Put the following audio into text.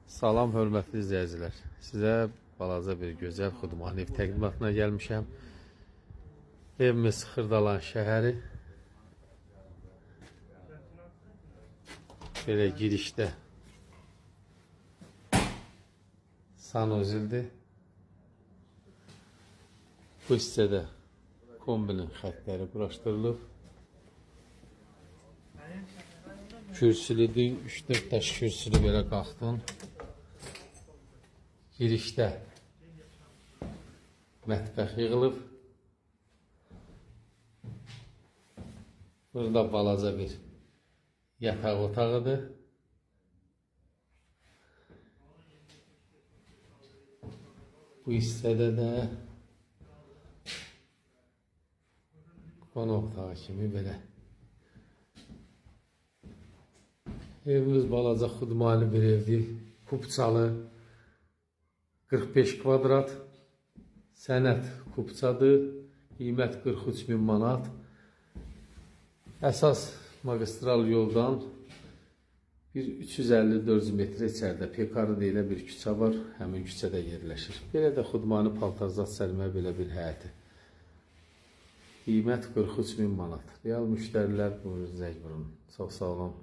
Salam, hörmətli izləyicilər. Sizə balaca bir gözəl Xudmani ev təqdimatına gəlmişəm. Evimiz Xırdalan şəhəri. Belə girişdə sanuzildir. Bu hissədə kombinin xəttləri quraşdırılıb. Kürsülüdür, 3-4 daş kürsülü belə qalxdın. Girişdə mətbəx yığılıb. Burada balaca bir yataq otağıdır. Bu hissədə də qonaq otağı kimi belə. Evimiz balaca Xudmani bir evdir. Kupçalı, 45 kvadrat, sənət kupçadır, qiymət 43.000 manat. Əsas magistral yoldan bir 350-400 metrə içəridə Pekarı deyilə bir küçə var, həmin küçədə yerləşir. Belə də Xudmani paltarzat sərmə belə bir həyəti. Qiymət 43.000 manat. Real müştərilər buyurun, zəng vurun. Çox sağ olun.